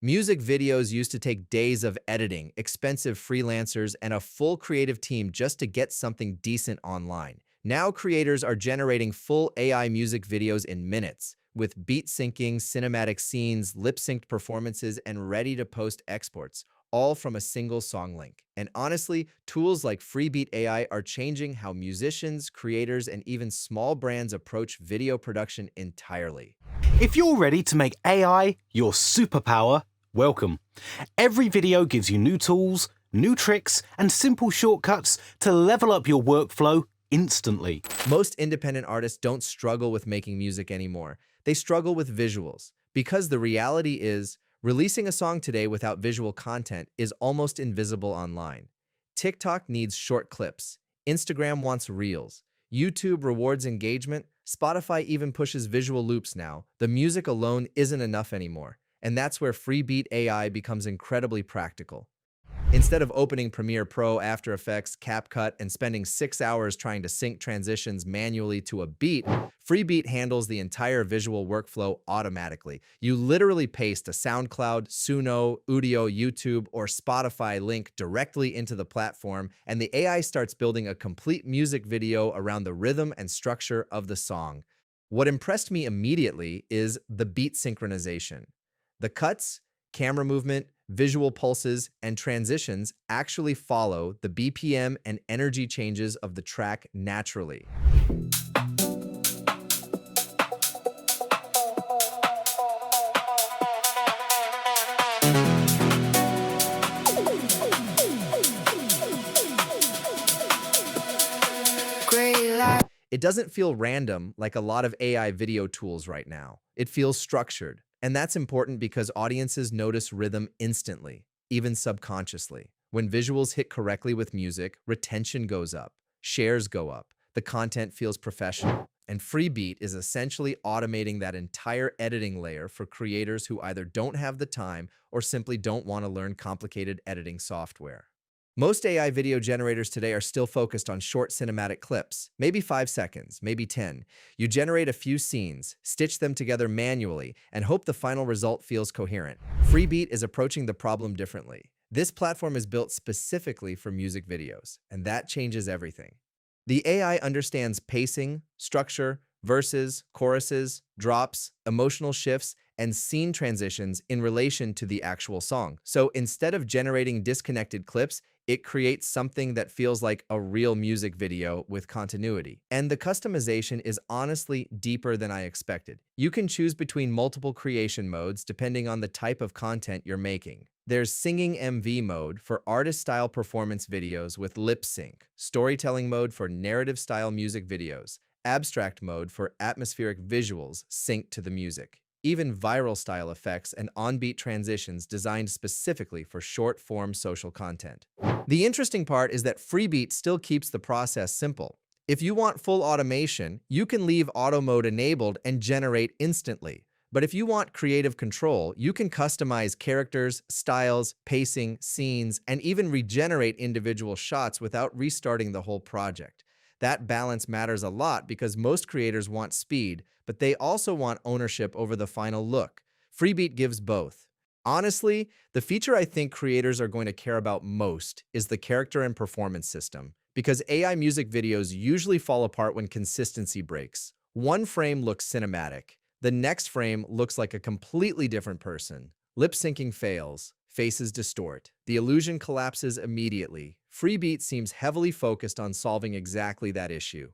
Music videos used to take days of editing, expensive freelancers, and a full creative team just to get something decent online. Now creators are generating full AI music videos in minutes, with beat syncing, cinematic scenes, lip-synced performances, and ready-to-post exports, all from a single song link. And honestly, tools like Freebeat AI are changing how musicians, creators, and even small brands approach video production entirely. If you're ready to make AI your superpower, welcome. Every video gives you new tools, new tricks, and simple shortcuts to level up your workflow instantly. Most independent artists don't struggle with making music anymore. They struggle with visuals. Because the reality is, releasing a song today without visual content is almost invisible online. TikTok needs short clips. Instagram wants reels. YouTube rewards engagement. Spotify even pushes visual loops now. The music alone isn't enough anymore. And that's where Freebeat AI becomes incredibly practical. Instead of opening Premiere Pro, After Effects, CapCut, and spending 6 hours trying to sync transitions manually to a beat, Freebeat handles the entire visual workflow automatically. You literally paste a SoundCloud, Suno, Udio, YouTube, or Spotify link directly into the platform, and the AI starts building a complete music video around the rhythm and structure of the song. What impressed me immediately is the beat synchronization. The cuts, camera movement, visual pulses, and transitions actually follow the BPM and energy changes of the track naturally. It doesn't feel random like a lot of AI video tools right now. It feels structured. And that's important because audiences notice rhythm instantly, even subconsciously. When visuals hit correctly with music, retention goes up, shares go up, the content feels professional. And Freebeat is essentially automating that entire editing layer for creators who either don't have the time or simply don't want to learn complicated editing software. Most AI video generators today are still focused on short cinematic clips, maybe 5 seconds, maybe 10. You generate a few scenes, stitch them together manually, and hope the final result feels coherent. Freebeat is approaching the problem differently. This platform is built specifically for music videos, and that changes everything. The AI understands pacing, structure, verses, choruses, drops, emotional shifts, and scene transitions in relation to the actual song. So instead of generating disconnected clips, it creates something that feels like a real music video with continuity. And the customization is honestly deeper than I expected. You can choose between multiple creation modes depending on the type of content you're making. There's singing MV mode for artist-style performance videos with lip sync, storytelling mode for narrative-style music videos, abstract mode for atmospheric visuals synced to the music, even viral style effects and on-beat transitions designed specifically for short-form social content. The interesting part is that Freebeat still keeps the process simple. If you want full automation, you can leave auto mode enabled and generate instantly. But if you want creative control, you can customize characters, styles, pacing, scenes, and even regenerate individual shots without restarting the whole project. That balance matters a lot because most creators want speed, but they also want ownership over the final look. Freebeat gives both. Honestly, the feature I think creators are going to care about most is the character and performance system, because AI music videos usually fall apart when consistency breaks. One frame looks cinematic, the next frame looks like a completely different person. Lip syncing fails, faces distort, the illusion collapses immediately. Freebeat seems heavily focused on solving exactly that issue.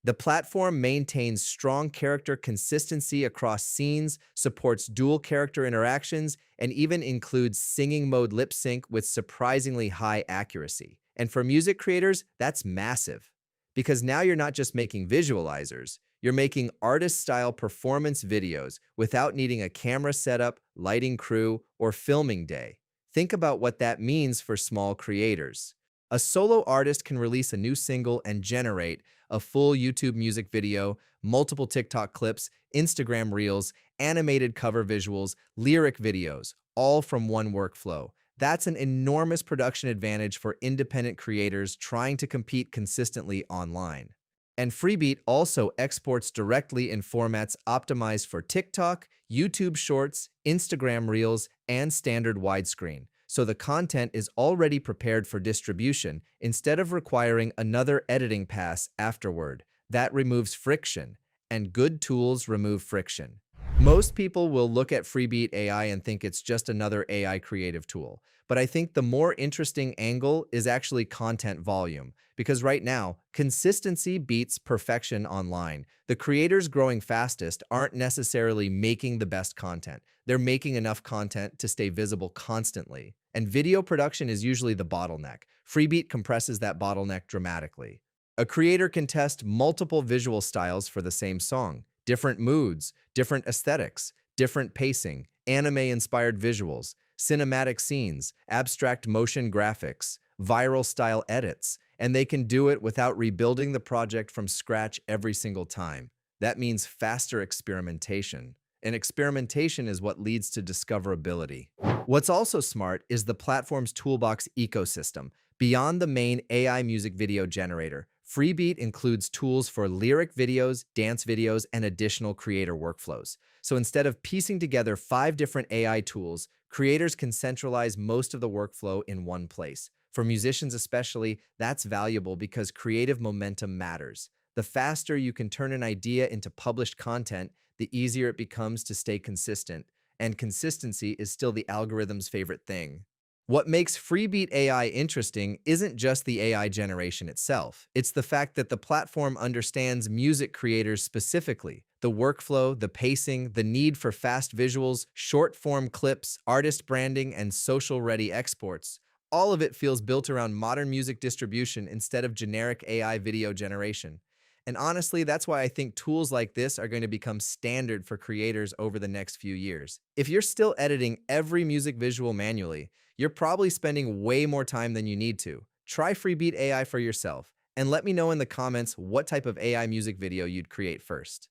The platform maintains strong character consistency across scenes, supports dual character interactions, and even includes singing mode lip sync with surprisingly high accuracy. And for music creators, that's massive. Because now you're not just making visualizers, you're making artist-style performance videos without needing a camera setup, lighting crew, or filming day. Think about what that means for small creators. A solo artist can release a new single and generate a full YouTube music video, multiple TikTok clips, Instagram reels, animated cover visuals, lyric videos, all from one workflow. That's an enormous production advantage for independent creators trying to compete consistently online. And Freebeat also exports directly in formats optimized for TikTok, YouTube Shorts, Instagram Reels, and standard widescreen. So the content is already prepared for distribution instead of requiring another editing pass afterward. That removes friction, and good tools remove friction. Most people will look at Freebeat AI and think it's just another AI creative tool. But I think the more interesting angle is actually content volume. Because right now, consistency beats perfection online. The creators growing fastest aren't necessarily making the best content. They're making enough content to stay visible constantly. And video production is usually the bottleneck. Freebeat compresses that bottleneck dramatically. A creator can test multiple visual styles for the same song, different moods, different aesthetics, different pacing, anime-inspired visuals, cinematic scenes, abstract motion graphics, viral style edits, and they can do it without rebuilding the project from scratch every single time. That means faster experimentation. And experimentation is what leads to discoverability. What's also smart is the platform's Toolbox ecosystem. Beyond the main AI music video generator, Freebeat includes tools for lyric videos, dance videos, and additional creator workflows. So instead of piecing together 5 different AI tools, creators can centralize most of the workflow in one place. For musicians especially, that's valuable because creative momentum matters. The faster you can turn an idea into published content, the easier it becomes to stay consistent. And consistency is still the algorithm's favorite thing. What makes Freebeat AI interesting isn't just the AI generation itself. It's the fact that the platform understands music creators specifically. The workflow, the pacing, the need for fast visuals, short-form clips, artist branding, and social-ready exports. All of it feels built around modern music distribution instead of generic AI video generation. And honestly, that's why I think tools like this are going to become standard for creators over the next few years. If you're still editing every music visual manually, you're probably spending way more time than you need to. Try Freebeat AI for yourself, and let me know in the comments what type of AI music video you'd create first.